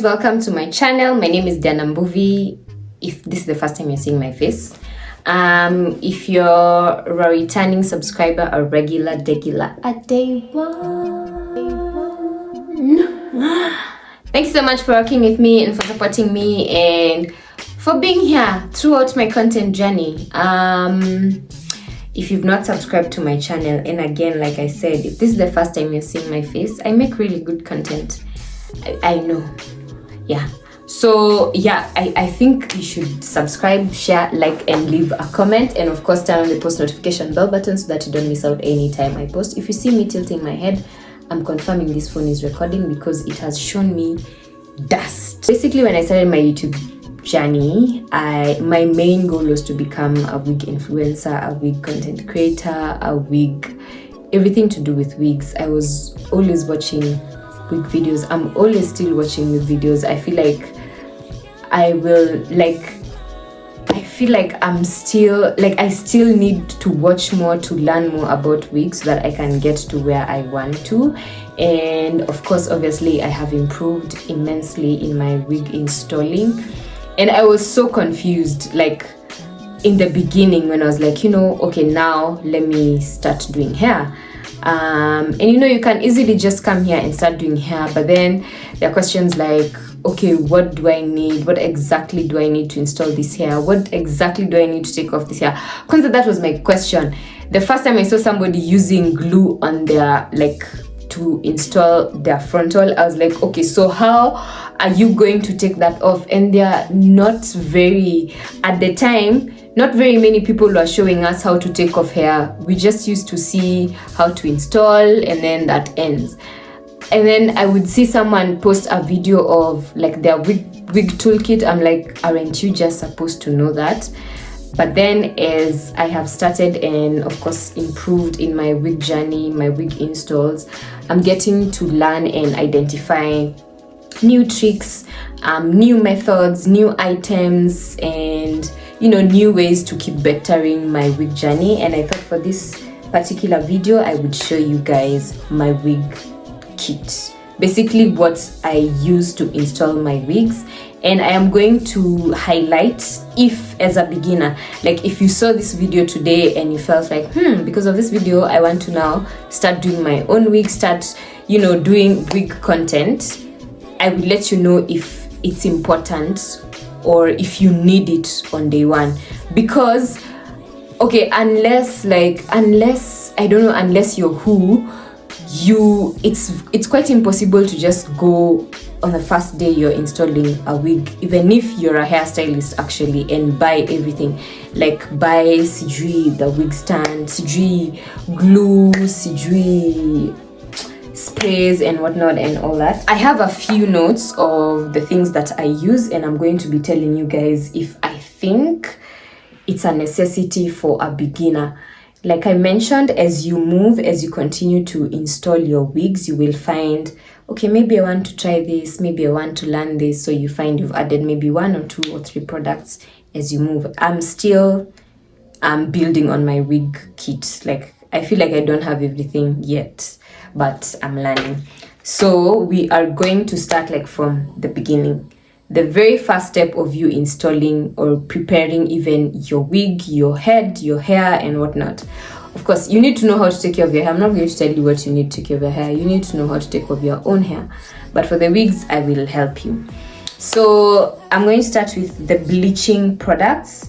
guys, welcome to my channel. My name is Diana Mbuvi. If this is the first time you're seeing my face, if you're a returning subscriber or regular degular at day one, thank you so much for working with me and for supporting me and for being here throughout my content journey. If you've not subscribed to my channel, and again, like I said, if this is the first time you're seeing my face, I make really good content. I know, yeah. So yeah, I think you should subscribe, share, like, and leave a comment, and of course turn on the post notification bell button so that you don't miss out any time I post. If you see me tilting my head, I'm confirming this phone is recording because it has shown me dust. Basically, when I started my YouTube journey, my main goal was to become a wig influencer, a wig content creator, a wig, everything to do with wigs. I was always watching wig videos. I'm always still watching wig videos. I feel like I still need to watch more to learn more about wigs so that I can get to where I want to. And of course, obviously, I have improved immensely in my wig installing. And I was so confused, like in the beginning when I was like, okay, now let me start doing hair. And you can easily just come here and start doing hair, but then there are questions like, okay, what do I need? What exactly do I need to install this hair? What exactly do I need to take off this hair? Because that was my question. The first time I saw somebody using glue on their, to install their frontal, I was like, okay, so how are you going to take that off? And at the time, not very many people were showing us how to take off hair. We just used to see how to install, and then that ends. And then I would see someone post a video of their wig toolkit. I'm like, aren't you just supposed to know that? But then as I have started and of course improved in my wig journey, my wig installs, I'm getting to learn and identify new tricks, new methods, new items, and new ways to keep bettering my wig journey. And I thought for this particular video, I would show you guys my wig kit, basically what I use to install my wigs. And I am going to highlight, if as a beginner, if you saw this video today and you felt like, because of this video, I want to now start doing my own wig, start, doing wig content, I will let you know if it's important or if you need it on day one. Because, okay, unless you're who, it's quite impossible to just go on the first day you're installing a wig, even if you're a hairstylist actually, and buy everything, buy sijui the wig stand, sijui glue, sijui sprays and whatnot and all that. I have a few notes of the things that I use, and I'm going to be telling you guys if I think it's a necessity for a beginner. Like I mentioned, as you continue to install your wigs, you will find, okay, maybe I want to try this, maybe I want to learn this. So you find you've added maybe 1 or 2 or 3 products as you move. I'm still building on my wig kit. I feel like I don't have everything yet, but I'm learning. So we are going to start from the beginning. The very first step of you installing or preparing even your wig, your head, your hair, and whatnot. Of course, you need to know how to take care of your hair. I'm not going to tell you what you need to take care of your hair. You need to know how to take care of your own hair. But for the wigs, I will help you. So I'm going to start with the bleaching products.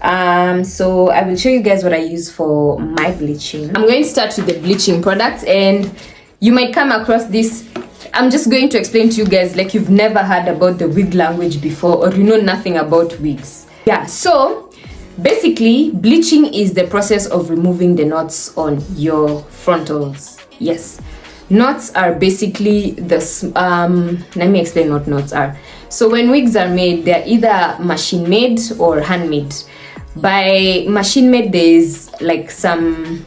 So I will show you guys what I use for my bleaching. I'm going to start with the bleaching products, and you might come across this. I'm just going to explain to you guys you've never heard about the wig language before, or you know nothing about wigs. Yeah, so basically bleaching is the process of removing the knots on your frontals. Yes, knots are basically let me explain what knots are. So when wigs are made, they're either machine made or handmade. By machine made, there's some,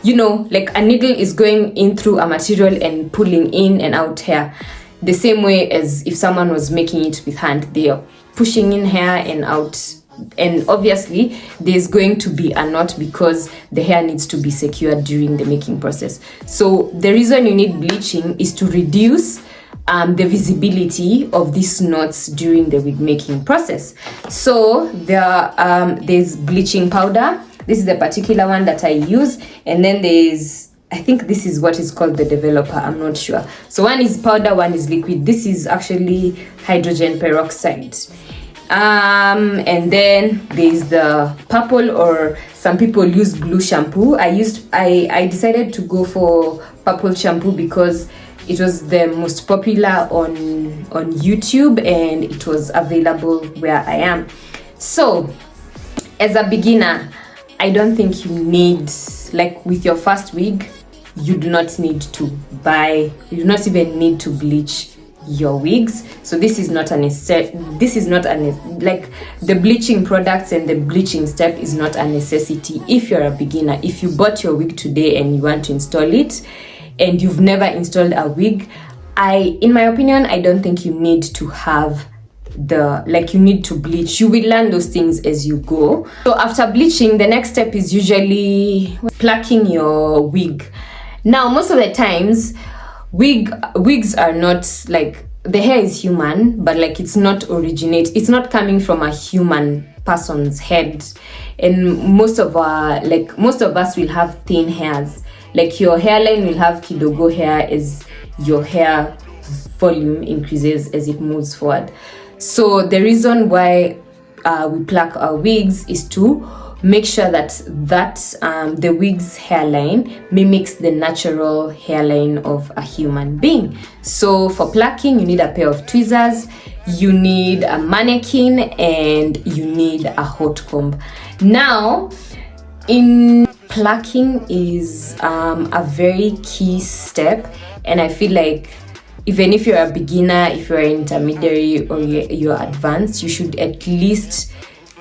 a needle is going in through a material and pulling in and out hair. The same way as if someone was making it with hand, they are pushing in hair and out. And obviously, there's going to be a knot because the hair needs to be secured during the making process. So the reason you need bleaching is to reduce the visibility of these knots during the wig making process. So there's bleaching powder. This is the particular one that I use, and then there's, I think this is what is called the developer, I'm not sure. So one is powder, one is liquid. This is actually hydrogen peroxide. And then there's the purple, or some people use blue shampoo. I decided to go for purple shampoo because it was the most popular on YouTube, and it was available where I am. So as a beginner, I don't think you need, like with your first wig, you do not need to buy, you do not even need to bleach your wigs. So this is not like the bleaching products and the bleaching step is not a necessity if you're a beginner. If you bought your wig today and you want to install it and you've never installed a wig, in my opinion, I don't think you need to have you need to bleach. You will learn those things as you go. So after bleaching, the next step is usually plucking your wig. Now, most of the times, wigs are not like, the hair is human, but like it's not coming from a human person's head. And most of us will have thin hairs. Like your hairline will have kidogo hair as your hair volume increases as it moves forward. So the reason why we pluck our wigs is to make sure that the wig's hairline mimics the natural hairline of a human being. So for plucking, you need a pair of tweezers, you need a mannequin, and you need a hot comb. Now, in plucking is a very key step, and I feel like even if you're a beginner, if you're an intermediary, or you're advanced, you should at least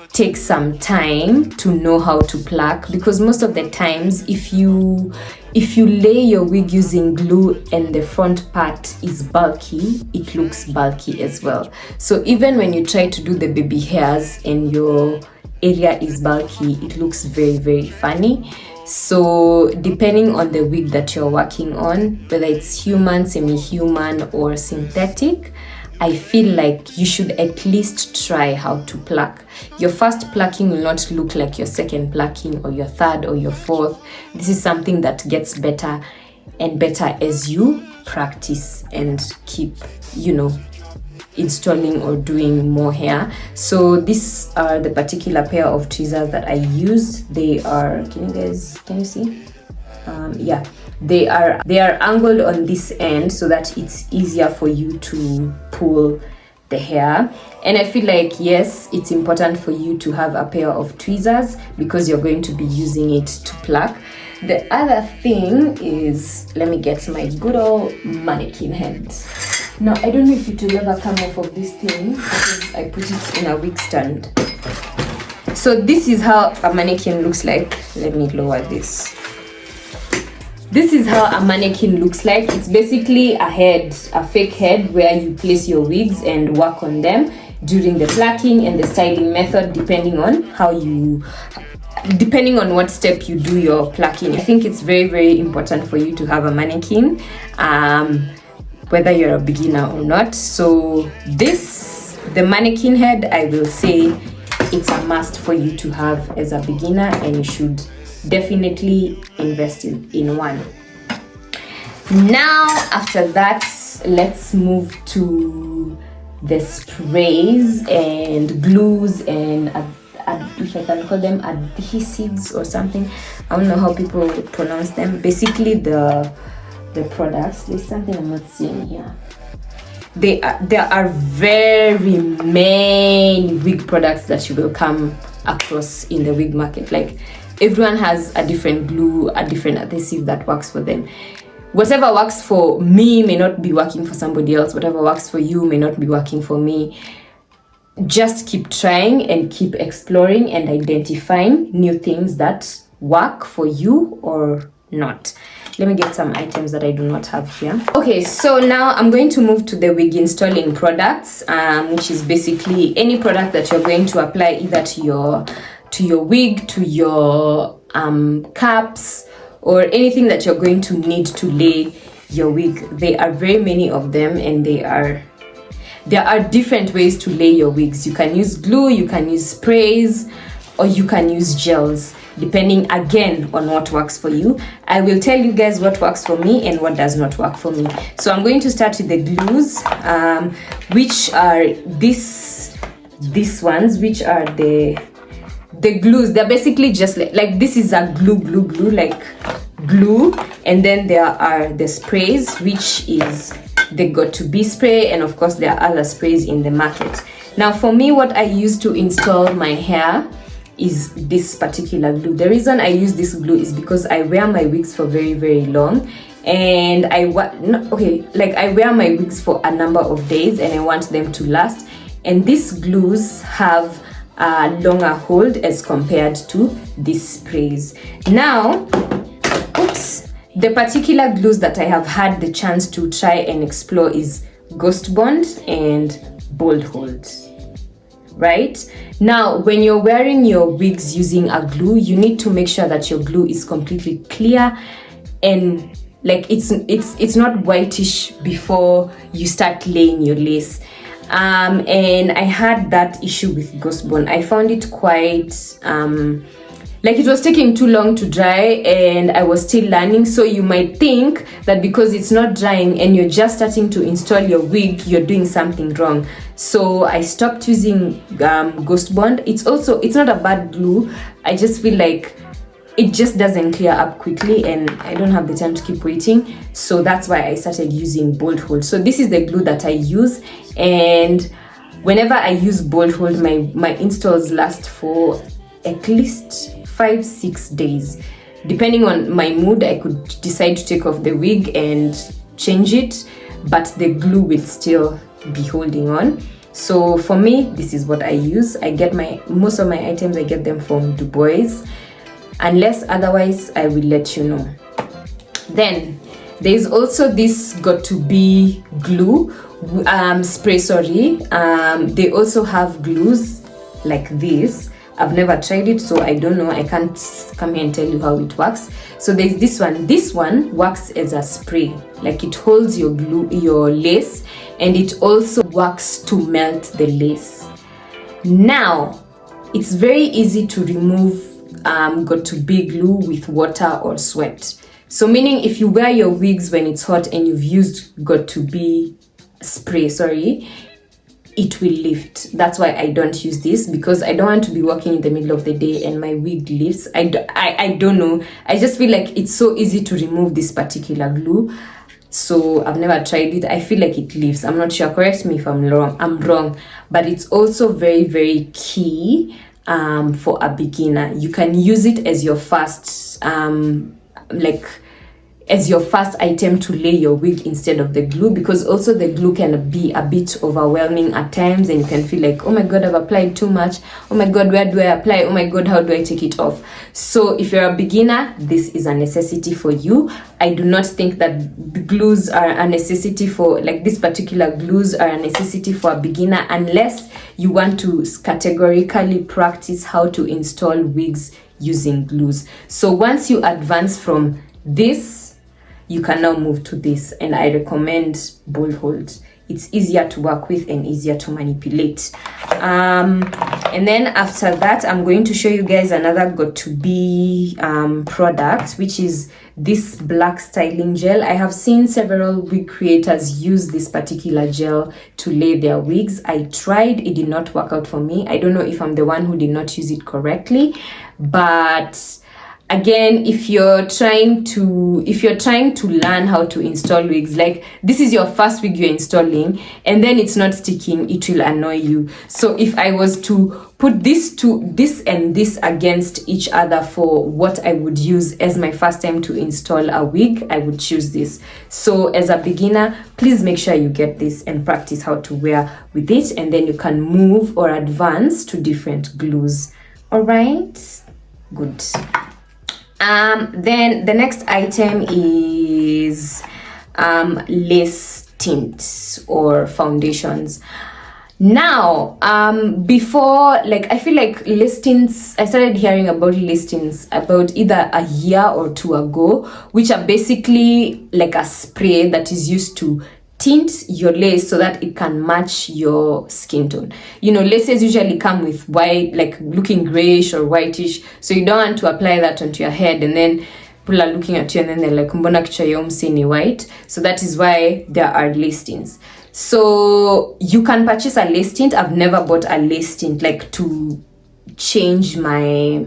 take some time to know how to pluck, because most of the times if you lay your wig using glue and the front part is bulky, it looks bulky as well. So even when you try to do the baby hairs and your area is bulky, it looks very, very funny. So depending on the wig that you're working on, whether it's human, semi-human, or synthetic, I feel like you should at least try how to pluck. Your first plucking will not look like your second plucking, or your third, or your fourth. This is something that gets better and better as you practice and keep, installing or doing more hair. So these are the particular pair of tweezers that I use. They are, can you see? Yeah, they are angled on this end so that it's easier for you to pull the hair. And I feel like, yes, it's important for you to have a pair of tweezers because you're going to be using it to pluck. The other thing is, let me get my good old mannequin head. Now, I don't know if it will ever come off of this thing because I put it in a wig stand. So this is how a mannequin looks like. Let me lower this. This is how a mannequin looks like. It's basically a head, a fake head, where you place your wigs and work on them during the plucking and the styling method, depending on what step you do your plucking. I think it's very, very important for you to have a mannequin, whether you're a beginner or not. So the mannequin head, I will say it's a must for you to have as a beginner, and you should definitely invest in one. Now, after that, let's move to the sprays and glues and if I can call them adhesives or something. I don't know how people pronounce them. Basically the products. There's something I'm not seeing here. There are very many wig products that you will come across in the wig market. Like, everyone has a different glue, a different adhesive that works for them. Whatever works for me may not be working for somebody else. Whatever works for you may not be working for me. Just keep trying and keep exploring and identifying new things that work for you or not. Let me get some items that I do not have here. Okay, so now I'm going to move to the wig installing products, which is basically any product that you're going to apply either to your wig, to your caps, or anything that you're going to need to lay your wig. There are very many of them, and there are different ways to lay your wigs. You can use glue, you can use sprays, or you can use gels, depending again on what works for you. I will tell you guys what works for me and what does not work for me. So I'm going to start with the glues, which are these ones, which are the glues. They're basically just like this is a glue, like glue, and then there are the sprays, which is the got to be spray, and of course there are other sprays in the market. Now for me, what I use to install my hair is this particular glue. The reason I use this glue is because I wear my wigs for very, very long, and I wear my wigs for a number of days, and I want them to last. And these glues have a longer hold as compared to these sprays. Now, the particular glues that I have had the chance to try and explore is Ghost Bond and Bold Hold. Right now, when you're wearing your wigs using a glue, you need to make sure that your glue is completely clear and like it's not whitish before you start laying your lace. And I had that issue with Ghost Bond. I found it quite like it was taking too long to dry, and I was still learning. So you might think that because it's not drying and you're just starting to install your wig, you're doing something wrong. So I stopped using Ghost Bond. It's not a bad glue. I just feel like it just doesn't clear up quickly, and I don't have the time to keep waiting. So that's why I started using Bold Hold. So this is the glue that I use, and whenever I use Bold Hold, my installs last for at least 5-6 days. Depending on my mood, I could decide to take off the wig and change it, but the glue will still be holding on. So for me, this is what I use. I get most of my items, I get them from Du Bois. Unless otherwise, I will let you know. Then there's also this got to be glue spray. They also have glues like this. I've never tried it, so I don't know. I can't come here and tell you how it works. So there's this one. This one works as a spray, like it holds your lace, and it also works to melt the lace. Now, it's very easy to remove got to be glue with water or sweat. So meaning if you wear your wigs when it's hot and you've used got to be spray, it will lift. That's why I don't use this, because I don't want to be walking in the middle of the day and my wig lifts. I don't know. I just feel like it's so easy to remove this particular glue. So I've never tried it. I feel like it lifts. I'm not sure. Correct me if I'm wrong. But it's also very, very key for a beginner. You can use it as your first item to lay your wig instead of the glue, because also the glue can be a bit overwhelming at times, and you can feel like, oh my god, I've applied too much. Oh my god, where do I apply? Oh my god, how do I take it off? So if you're a beginner, this is a necessity for you. I do not think that the glues are a necessity for, like this particular glues are a necessity for a beginner, unless you want to categorically practice how to install wigs using glues. So once you advance from this, you can now move to this, and I recommend Bold Hold. It's easier to work with and easier to manipulate. And then after that, I'm going to show you guys another got to be product, which is this black styling gel. I have seen several wig creators use this particular gel to lay their wigs. I tried, it did not work out for me. I don't know if I'm the one who did not use it correctly, but again, if you're trying to learn how to install wigs, like this is your first wig you're installing and then it's not sticking, it will annoy you. So if I was to put this and this against each other for what I would use as my first time to install a wig, I would choose this. So as a beginner, please make sure you get this and practice how to wear with it, and then you can move or advance to different glues. All right, good. Then the next item is lace tints or foundations. Now, before, like, I feel like listings, I started hearing about listings about either a year or two ago, which are basically like a spray that is used to tint your lace so that it can match your skin tone. You know, laces usually come with white, like looking grayish or whitish, so you don't want to apply that onto your head and then people are looking at you and then they're like, mbona kichwa ya msi ni white? So that is why there are lace tints. So you can purchase a lace tint. I've never bought a lace tint like to change my,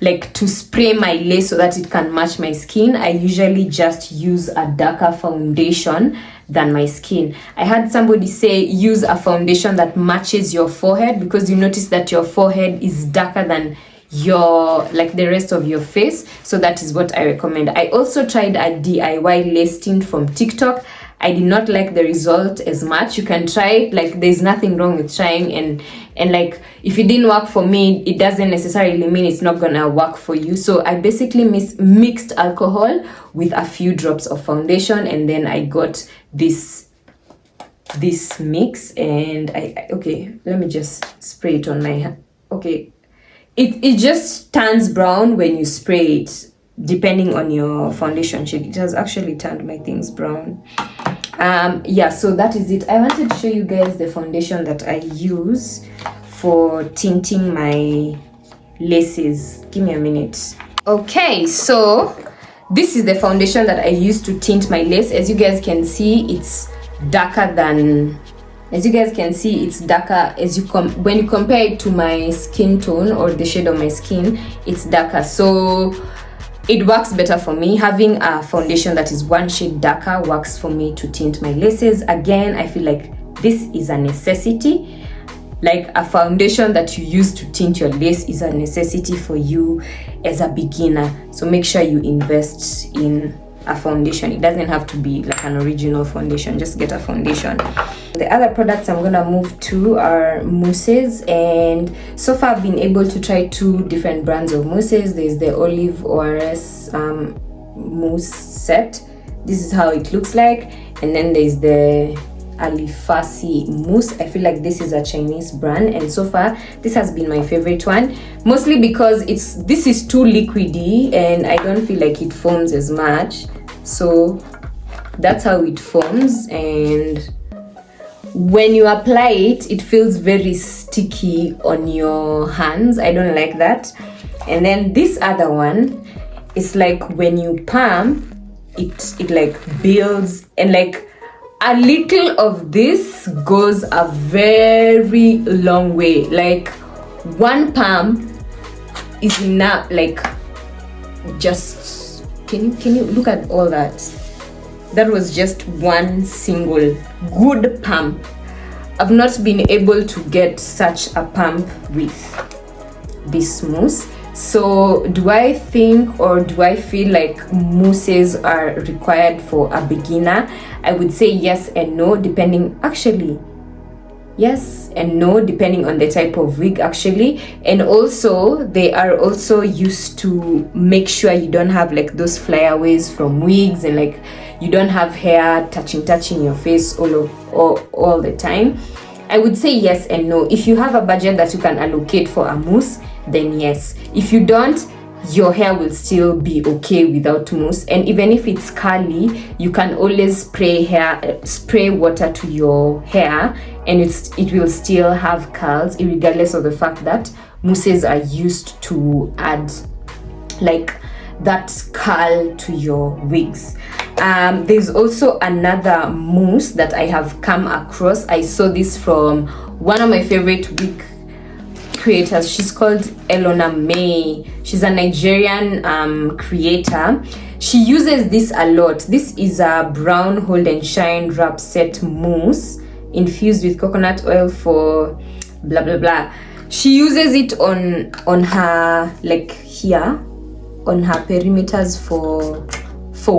like to spray my lace so that it can match my skin. I usually just use a darker foundation than my skin. I had somebody say use a foundation that matches your forehead, because you notice that your forehead is darker than your, like the rest of your face. So that is what I recommend. I also tried a DIY lace tint from TikTok. I did not like the result as much. You can try it, like there's nothing wrong with trying, and like if it didn't work for me, it doesn't necessarily mean it's not gonna work for you. So I basically mixed alcohol with a few drops of foundation, and then I got this mix, and I okay, let me just spray it on my hand. Okay, it just turns brown when you spray it, depending on your foundation shade. It has actually turned my things brown. Yeah, so that is it. I wanted to show you guys the foundation that I use for tinting my laces. Give me a minute. Okay, so this is the foundation that I use to tint my lace. As you guys can see, it's darker than, as you guys can see, it's darker as you when you compare it to my skin tone or the shade of my skin, it's darker. So it works better for me. Having a foundation that is one shade darker works for me to tint my laces. Again, I feel like this is a necessity. Like a foundation that you use to tint your lace is a necessity for you as a beginner. So make sure you invest in a foundation. It doesn't have to be like an original foundation, just get a foundation. The other products I'm gonna move to are mousses, and so far I've been able to try 2 different brands of mousses. There's the Olive ORS mousse set. This is how it looks like, and then there's the Alifasi mousse. I feel like this is a Chinese brand, and so far this has been my favorite one, mostly because this is too liquidy and I don't feel like it foams as much. So that's how it forms, and when you apply it, it feels very sticky on your hands. I don't like that. And then this other one is like when you pump it like builds, and like a little of this goes a very long way. Like one pump is enough. Like just can you look at all that? That was just one single good pump. I've not been able to get such a pump with this mousse. So do I think, or do I feel like mousses are required for a beginner? I would say yes and no, depending, actually yes and no, depending on the type of wig actually. And also they are also used to make sure you don't have like those flyaways from wigs, and like you don't have hair touching your face all the time. I would say yes and no. If you have a budget that you can allocate for a mousse, then yes. If you don't, your hair will still be okay without mousse. And even if it's curly, you can always spray water to your hair, and it will still have curls, regardless of the fact that mousses are used to add like that curl to your wigs. There's also another mousse that I have come across. I saw this from one of my favorite wig creators. She's called Elona May. She's a Nigerian creator. She uses this a lot. This is a brown hold and shine wrap set mousse infused with coconut oil for blah blah blah. She uses it on her, like here on her perimeters for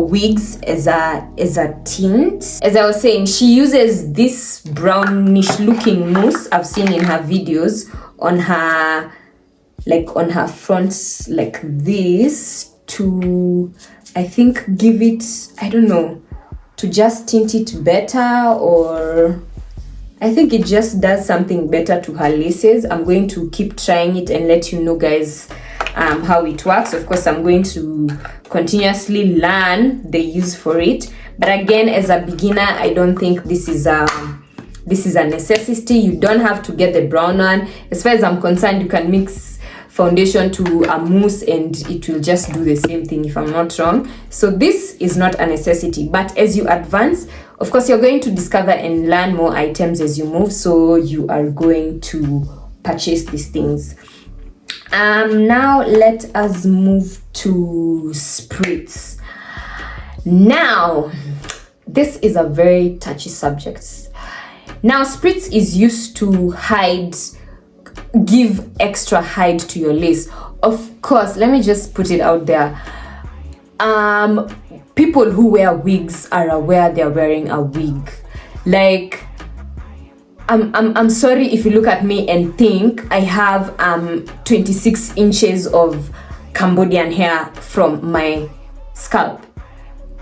wigs as a tint. As I was saying, she uses this brownish looking mousse I've seen in her videos on her, like on her fronts like this, to I think give it, I don't know, to just tint it better, or I think it just does something better to her laces. I'm going to keep trying it and let you know, guys, how it works. Of course, I'm going to continuously learn the use for it. But again, as a beginner, I don't think this is a necessity. You don't have to get the brown one. As far as I'm concerned, you can mix foundation to a mousse and it will just do the same thing, if I'm not wrong. So this is not a necessity. But as you advance, of course, you're going to discover and learn more items as you move. So you are going to purchase these things. Now let us move to spritz. Now, this is a very touchy subject. Now, spritz is used to give extra height to your lace. Of course, let me just put it out there. People who wear wigs are aware they're wearing a wig. Like, I'm sorry if you look at me and think I have 26 inches of Cambodian hair from my scalp.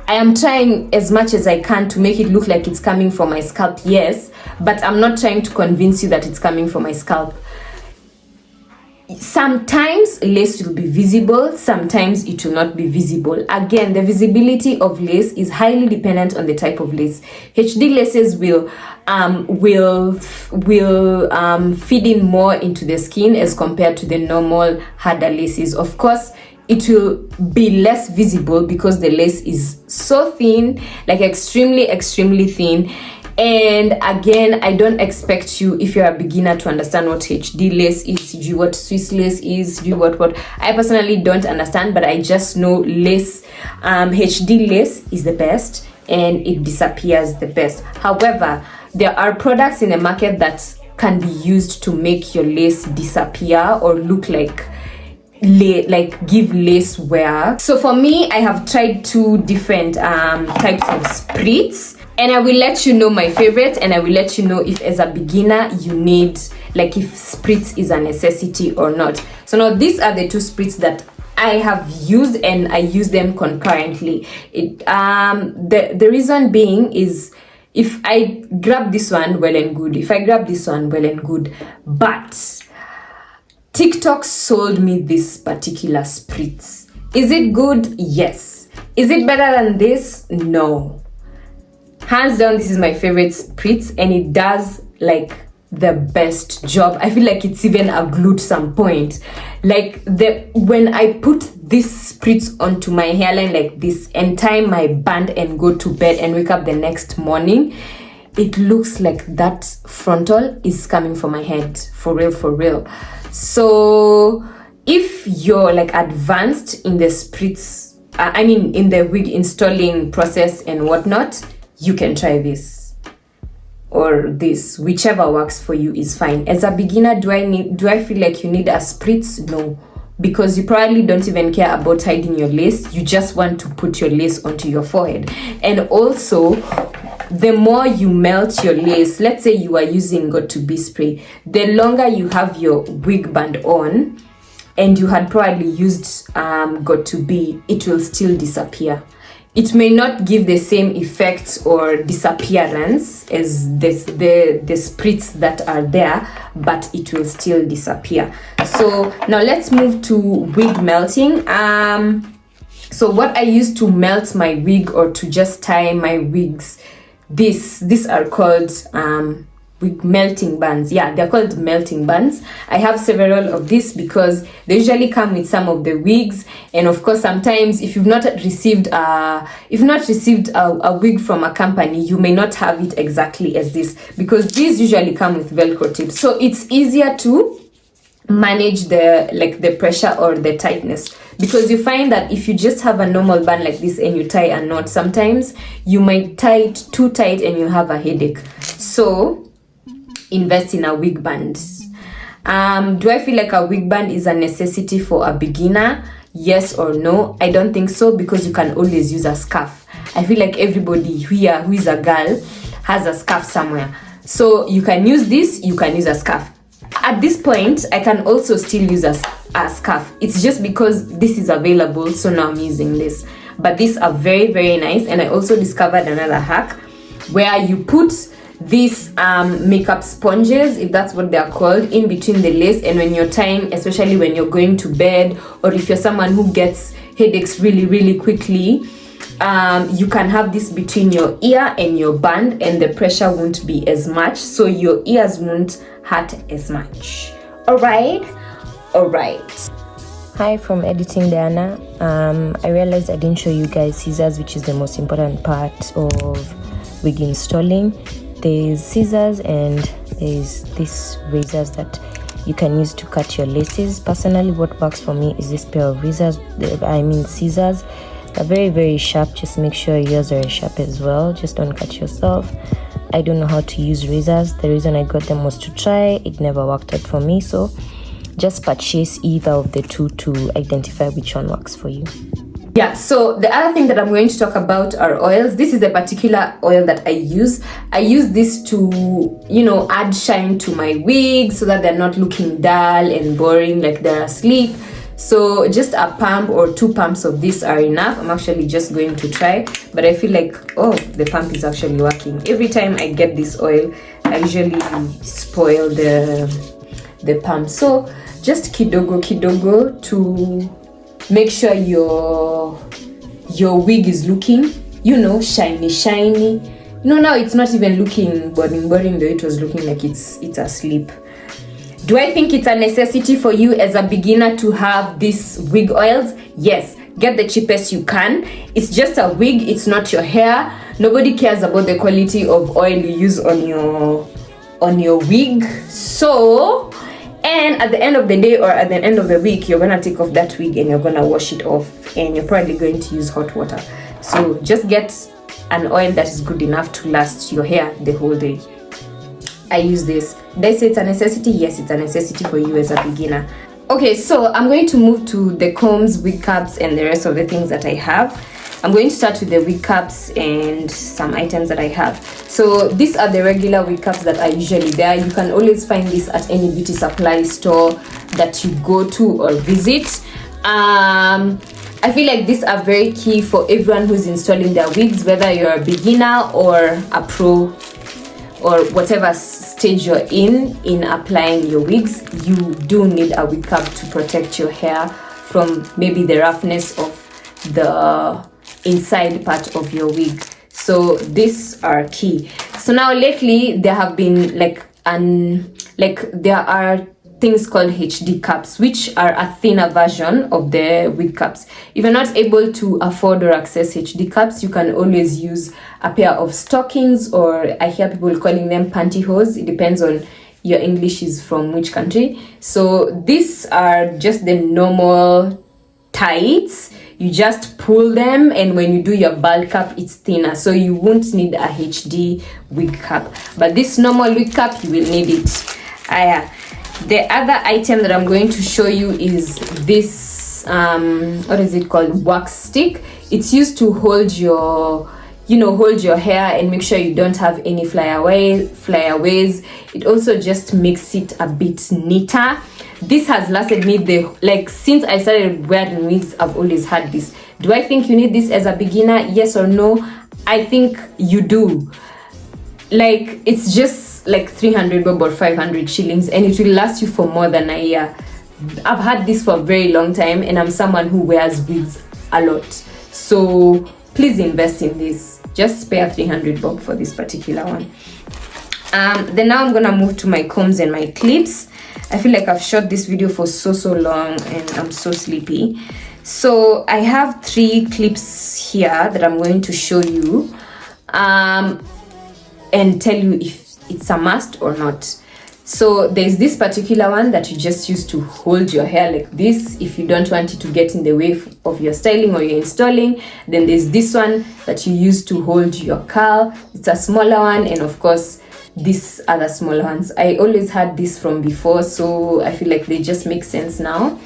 I am trying as much as I can to make it look like it's coming from my scalp, yes, but I'm not trying to convince you that it's coming from my scalp. Sometimes lace will be visible, sometimes it will not be visible. Again, the visibility of lace is highly dependent on the type of lace. HD laces will feed in more into the skin as compared to the normal harder laces. Of course, it will be less visible because the lace is so thin, like extremely thin. And again, I don't expect you, if you're a beginner, to understand what HD lace is, what Swiss lace is, what. I personally don't understand, but I just know lace, HD lace is the best and it disappears the best. However, there are products in the market that can be used to make your lace disappear or look like give lace wear. So for me, I have tried two different types of spritz, and I will let you know my favorite, and I will let you know if as a beginner you need, like, if spritz is a necessity or not. So now these are the two spritz that I have used, and I use them concurrently. The reason being is, if I grab this one, well and good. If I grab this one, well and good. But TikTok sold me this particular spritz. Is it good? Yes. Is it better than this? No. Hands down, this is my favorite spritz, and it does like the best job. I feel like it's even a glue to some point. Like, when I put this spritz onto my hairline like this and tie my band and go to bed and wake up the next morning, it looks like that frontal is coming from my head, for real. So if you're like advanced in the spritz, in the wig installing process and whatnot, you can try this or this, whichever works for you is fine. As a beginner, do I feel like you need a spritz? No, because you probably don't even care about hiding your lace. You just want to put your lace onto your forehead. And also, the more you melt your lace, let's say you are using got2b spray, the longer you have your wig band on and you had probably used got2b, it will still disappear. It may not give the same effects or disappearance as the spritz that are there, but it will still disappear. So now let's move to wig melting. So what I use to melt my wig or to just tie my wigs, these are called wig melting bands. Yeah, they're called melting bands. I have several of these because they usually come with some of the wigs, and of course sometimes if you've not received a wig from a company, you may not have it exactly as this, because these usually come with Velcro tips, so it's easier to manage the pressure or the tightness, because you find that if you just have a normal band like this and you tie a knot, sometimes you might tie it too tight and you have a headache. So invest in a wig band. Do I feel like a wig band is a necessity for a beginner? Yes or no? I don't think so, because you can always use a scarf. I feel like everybody here who is a girl has a scarf somewhere, so you can use this, you can use a scarf. At this point, I can also still use a scarf. It's just because this is available, so now I'm using this. But these are very, very nice. And I also discovered another hack where you put these makeup sponges, if that's what they're called, in between the lace. And when you're tying, especially when you're going to bed, or if you're someone who gets headaches really quickly, you can have this between your ear and your band, and the pressure won't be as much, so your ears won't hurt as much. All right. Hi from Editing Diana. I realized I didn't show you guys scissors, which is the most important part of wig installing. There's scissors and there's these razors that you can use to cut your laces. Personally, what works for me is this pair of scissors. They're very sharp. Just make sure yours are sharp as well. Just don't cut yourself. I don't know how to use razors. The reason I got them was to try. It never worked out for me, so just purchase either of the two to identify which one works for you. Yeah, so the other thing that I'm going to talk about are oils. This is the particular oil that I use. I use this to, add shine to my wigs so that they're not looking dull and boring like they're asleep. So just a pump or 2 pumps of this are enough. I'm actually just going to try, but I feel like, oh, the pump is actually working. Every time I get this oil, I usually spoil the pump. So just kidogo to make sure your wig is looking, shiny. Now it's not even looking boring though it was looking like it's asleep. Do I think it's a necessity for you as a beginner to have these wig oils? Yes, get the cheapest you can. It's just a wig, it's not your hair. Nobody cares about the quality of oil you use on your wig. So, and at the end of the day or at the end of the week, you're gonna take off that wig and you're gonna wash it off, and you're probably going to use hot water. So just get an oil that is good enough to last your hair the whole day. I use this. Did I say it's a necessity? Yes, it's a necessity for you as a beginner. Okay, so I'm going to move to the combs, wig caps, and the rest of the things that I have. I'm going to start with the wig caps and some items that I have. So these are the regular wig caps that are usually there. You can always find this at any beauty supply store that you go to or visit. I feel like these are very key for everyone who's installing their wigs, whether you're a beginner or a pro, or whatever stage you're in applying your wigs. You do need a wig cap to protect your hair from maybe the roughness of the inside part of your wig. So these are key. So now lately there have been there are things called HD caps, which are a thinner version of the wig caps. If you're not able to afford or access HD caps, you can always use a pair of stockings, or I hear people calling them pantyhose. It depends on your English is from which country. So these are just the normal tights. You just pull them, and when you do your bald cap, it's thinner, so you won't need a HD wig cap. But this normal wig cap, you will need it. The other item that I'm going to show you is this, what is it called? Wax stick. It's used to hold your hair and make sure you don't have any flyaways. It also just makes it a bit neater. This has lasted me since I started wearing wigs. I've always had this. Do I think you need this as a beginner? Yes or no? I think you do. It's just like 300 bob or 500 shillings, and it will last you for more than a year. I've had this for a very long time, and I'm someone who wears wigs a lot, so please invest in this. Just spare 300 bob for this particular one. Then now I'm gonna move to my combs and my clips. I feel like I've shot this video for so long and I'm so sleepy. So I have 3 clips here that I'm going to show you and tell you if it's a must or not. So there's this particular one that you just use to hold your hair like this if you don't want it to get in the way of your styling or your installing. Then there's this one that you use to hold your curl. It's a smaller one, and of course these other smaller ones. I always had this from before, so I feel like they just make sense now.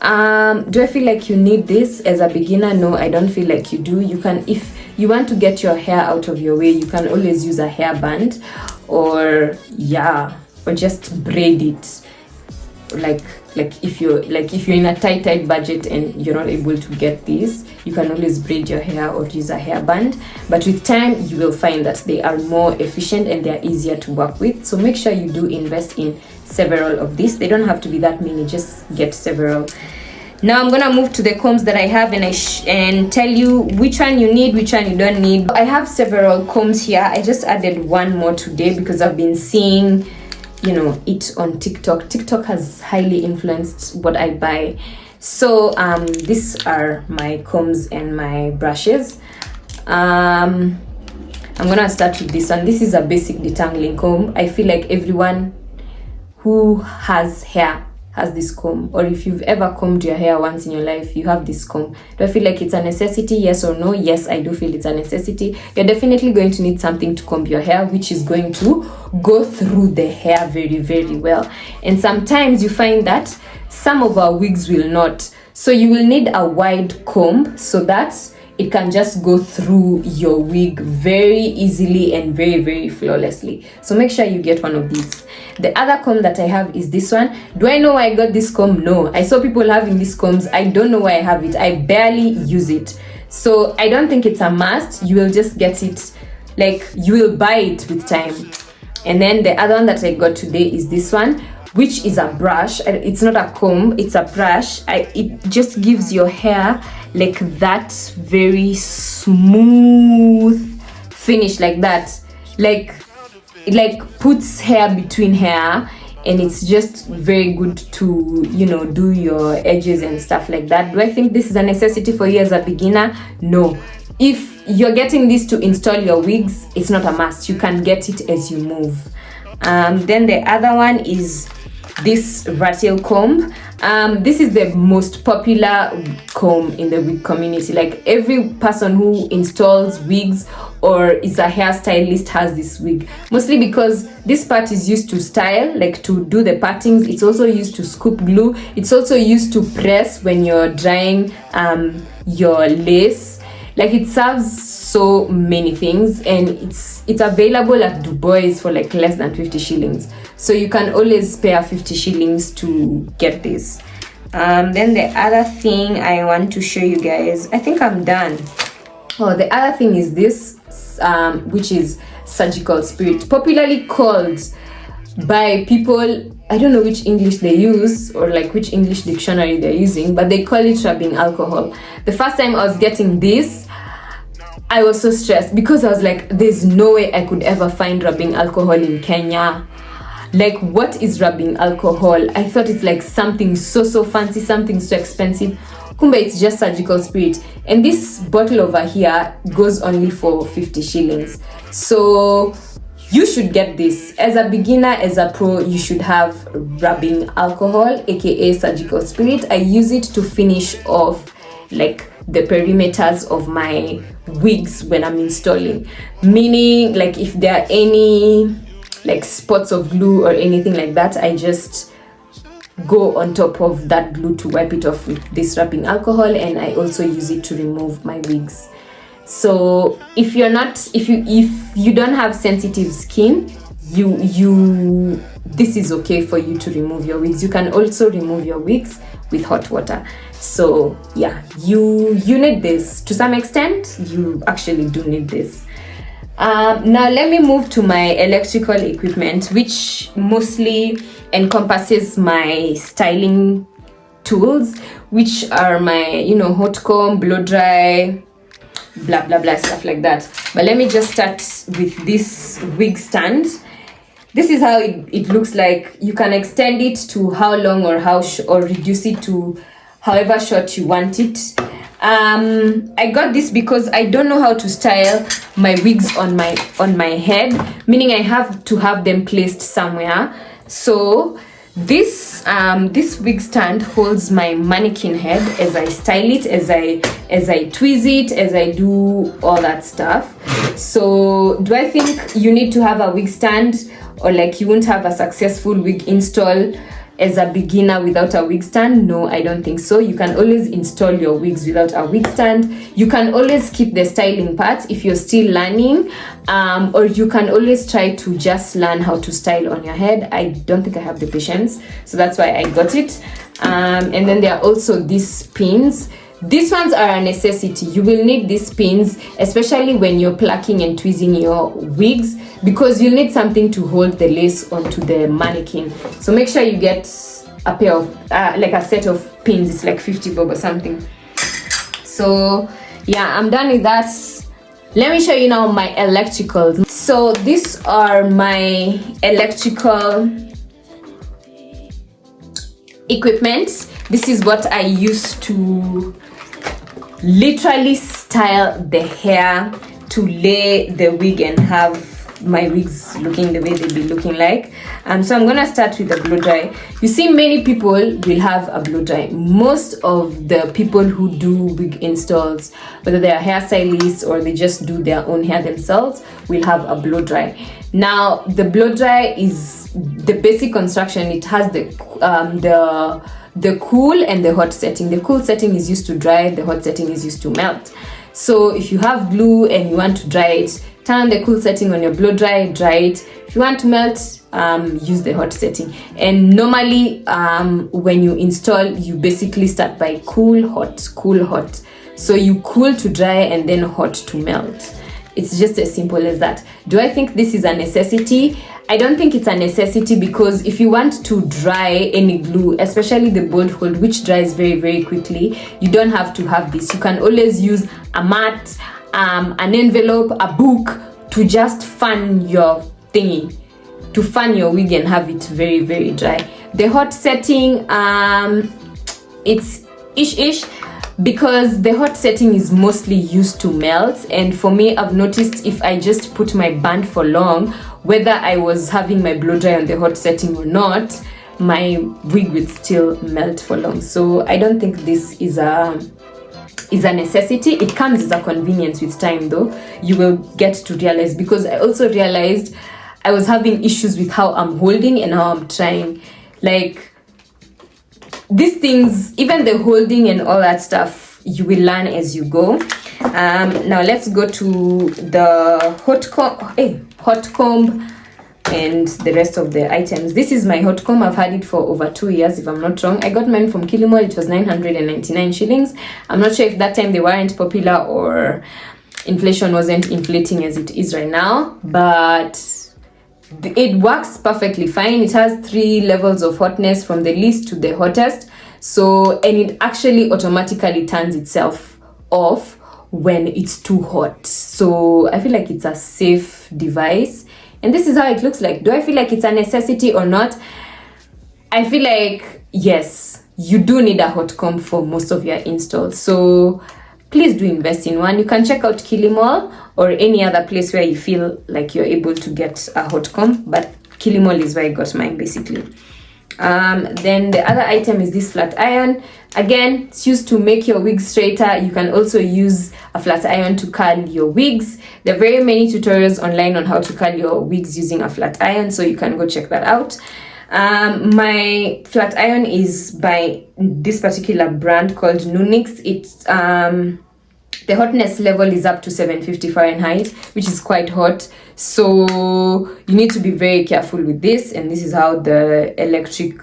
Do I feel like you need this as a beginner? No, I don't feel like you do. You can, if you want to get your hair out of your way, you can always use a hairband or just braid it. if you're in a tight budget and you're not able to get these, you can always braid your hair or use a hairband. But with time, you will find that they are more efficient and they are easier to work with. So make sure you do invest in several of these. They don't have to be that many, just get several. Now I'm gonna move to the combs that I have and tell you which one you need, which one you don't need. I have several combs here. I just added one more today because I've been seeing, you know, it on TikTok. TikTok has highly influenced what I buy. So these are my combs and my brushes. I'm gonna start with this one. This is a basic detangling comb. I feel like everyone who has hair has this comb, or if you've ever combed your hair once in your life, you have this comb. Do I feel like it's a necessity? Yes or no? Yes, I do feel it's a necessity. You're definitely going to need something to comb your hair, which is going to go through the hair very, very well. And sometimes you find that some of our wigs will not. So you will need a wide comb so that it can just go through your wig very easily and very, very flawlessly. So make sure you get one of these. The other comb that I have is this one. Do I know why I got this comb? No. I saw people having these combs. I don't know why I have it. I barely use it. So I don't think it's a must. You will just get it, like you will buy it with time. And then the other one that I got today is this one, which is a brush. It's not a comb, it's a brush. It just gives your hair like that very smooth finish, like that. Like it like puts hair between hair, and it's just very good to, you know, do your edges and stuff like that. Do I think this is a necessity for you as a beginner? No. If you're getting this to install your wigs, it's not a must. You can get it as you move. Then the other one is this rattle comb. This is the most popular comb in the wig community. Like every person who installs wigs or is a hairstylist has this wig, mostly because this part is used to style, like to do the partings. It's also used to scoop glue. It's also used to press when you're drying your lace. Like it serves so many things, and it's available at Dubois for like less than 50 shillings. So you can always spare 50 shillings to get this. Then the other thing I want to show you guys, I think I'm done. Oh, the other thing is this, which is surgical spirit, popularly called by people, I don't know which English they use or like which English dictionary they're using, but they call it rubbing alcohol. The first time I was getting this, I was so stressed because I was like, there's no way I could ever find rubbing alcohol in Kenya. Like, what is rubbing alcohol? I thought it's like something so fancy, something so expensive. Kumbe, it's just surgical spirit. And this bottle over here goes only for 50 shillings. So you should get this. As a beginner, as a pro, you should have rubbing alcohol, aka surgical spirit. I use it to finish off like the perimeters of my wigs when I'm installing. Meaning, like if there are any like spots of glue or anything like that, I just go on top of that glue to wipe it off with this rubbing alcohol, and I also use it to remove my wigs. So if you don't have sensitive skin, this is okay for you to remove your wigs. You can also remove your wigs with hot water. So yeah, you need this to some extent. You actually do need this. Now let me move to my electrical equipment, which mostly encompasses my styling tools, which are my, you know, hot comb, blow dry, blah blah blah, stuff like that. But let me just start with this wig stand. This is how it looks like. You can extend it to how long or or reduce it to however short you want it. I got this because I don't know how to style my wigs on my head, meaning I have to have them placed somewhere. So this wig stand holds my mannequin head as I style it, as I tweeze it, as I do all that stuff. So do I think you need to have a wig stand, or like you won't have a successful wig install as a beginner without a wig stand? No, I don't think so. You can always install your wigs without a wig stand. You can always skip the styling part if you're still learning, or you can always try to just learn how to style on your head. I don't think I have the patience, so that's why I got it. And then there are also these pins. These ones are a necessity. You will need these pins, especially when you're plucking and tweezing your wigs, because you'll need something to hold the lace onto the mannequin. So make sure you get a pair of like a set of pins. It's like 50 bob or something. So yeah, I'm done with that. Let me show you now my electricals. So these are my electrical equipment. This is what I use to literally style the hair, to lay the wig and have my wigs looking the way they be looking like. So I'm gonna start with the blow dry. You see, many people will have a blow dry. Most of the people who do wig installs, whether they are hairstylists or they just do their own hair themselves, will have a blow dry. Now the blow dry is the basic construction. It has the cool and the hot setting. The cool setting is used to dry, the hot setting is used to melt. So if you have glue and you want to dry it, turn on the cool setting on your blow dry, dry it. If you want to melt, use the hot setting. And normally when you install, you basically start by cool, hot, cool, hot. So you cool to dry and then hot to melt. It's just as simple as that. Do I think this is a necessity? I don't think it's a necessity, because if you want to dry any glue, especially the bolt hold, which dries very, very quickly, you don't have to have this. You can always use a mat, an envelope, a book to just fan your thingy, to fan your wig and have it very, very dry. The hot setting, it's ish, because the hot setting is mostly used to melt, and for me, I've noticed if I just put my band for long, whether I was having my blow dry on the hot setting or not, my wig would still melt for long. So I don't think this is a necessity. It comes as a convenience with time, though. You will get to realize, because I also realized I was having issues with how I'm holding and how I'm trying. Like, these things, even the holding and all that stuff, you will learn as you go. Now let's go to the hot comb and the rest of the items. This is my hot comb. I've had it for over 2 years, if I'm not wrong. I got mine from Kilimall. It was 999 shillings. I'm not sure if that time they weren't popular or inflation wasn't inflating as it is right now, but it works perfectly fine. It has 3 levels of hotness, from the least to the hottest. So, and it actually automatically turns itself off when it's too hot. So I feel like it's a safe device, and this is how it looks like. Do I feel like it's a necessity or not? I feel like yes, you do need a hot comb for most of your installs, so please do invest in one. You can check out Kilimall or any other place where you feel like you're able to get a hot comb, but Kilimall is where I got mine basically. Then the other item is this flat iron. Again, it's used to make your wig straighter. You can also use a flat iron to curl your wigs. There are very many tutorials online on how to curl your wigs using a flat iron, so you can go check that out. My flat iron is by this particular brand called Nunix. It's the hotness level is up to 750 Fahrenheit, which is quite hot. So you need to be very careful with this, and this is how the electric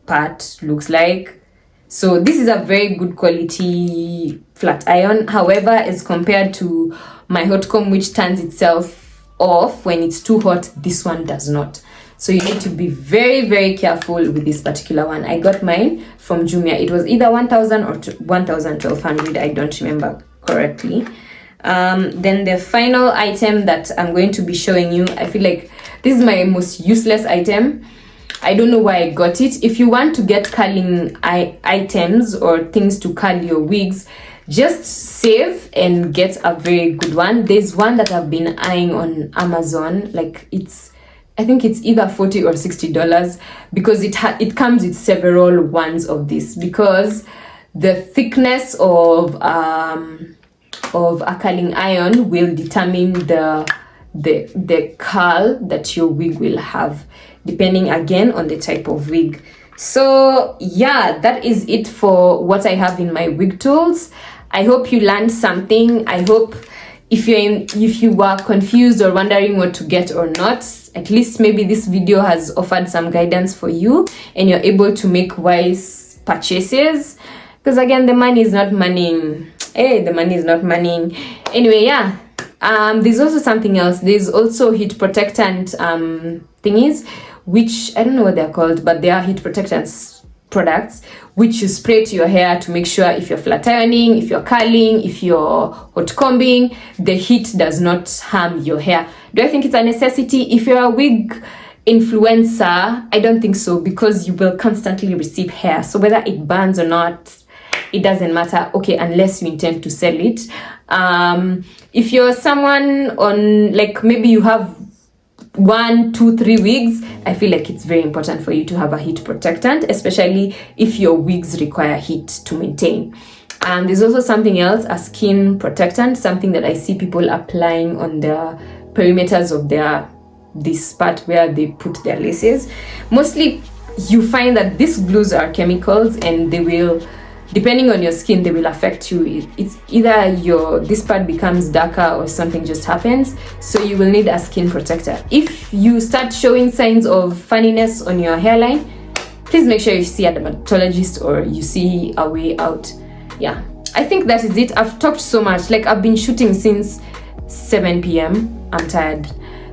part looks like. So this is a very good quality flat iron. However, as compared to my hot comb, which turns itself off when it's too hot, this one does not. So you need to be very, very careful with this particular one. I got mine from Jumia. It was either 1,000 or 1,1200. I don't remember correctly. Then the final item that I'm going to be showing you, I feel like this is my most useless item. I don't know why I got it. If you want to get curling items or things to curl your wigs, just save and get a very good one. There's one that I've been eyeing on Amazon. Like I think it's either $40 or $60, because it comes with several ones of this, because the thickness of a curling iron will determine the curl that your wig will have, depending again on the type of wig. So yeah, that is it for what I have in my wig tools. I hope you learned something. I hope if you were confused or wondering what to get or not, at least maybe this video has offered some guidance for you and you're able to make wise purchases. Because again, the money is not money. Hey, the money is not money. Anyway, yeah. There's also something else. There's also heat protectant thingies, which I don't know what they're called, but they are heat protectants products which you spray to your hair to make sure if you're flat ironing, if you're curling, if you're hot combing, the heat does not harm your hair. Do I think it's a necessity? If you're a wig influencer, I don't think so, because you will constantly receive hair. So whether it burns or not, it doesn't matter. Okay, unless you intend to sell it. If you're someone on, like, maybe you have 1, 2, 3 wigs, I feel like it's very important for you to have a heat protectant, especially if your wigs require heat to maintain. And there's also something else, a skin protectant, something that I see people applying on the perimeters of this part where they put their laces. Mostly you find that these glues are chemicals, and they will, depending on your skin, they will affect you. It's either this part becomes darker or something just happens, so you will need a skin protector. If you start showing signs of funniness on your hairline, please make sure you see a dermatologist or you see a way out. Yeah, I think that is it. I've talked so much. Like, I've been shooting since 7 p.m. I'm tired.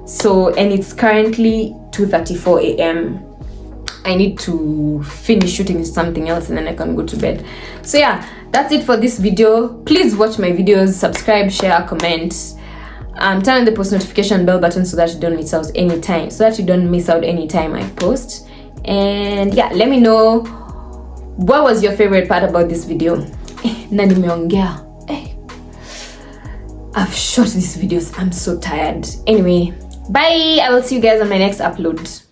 So, and it's currently 2:34 a.m. I need to finish shooting something else and then I can go to bed. So yeah, that's it for this video. Please watch my videos, subscribe, share, comment. Turn on the post notification bell button so that you don't miss out any time I post. And yeah, let me know what was your favorite part about this video. I've shot these videos. I'm so tired. Anyway, bye. I will see you guys on my next upload.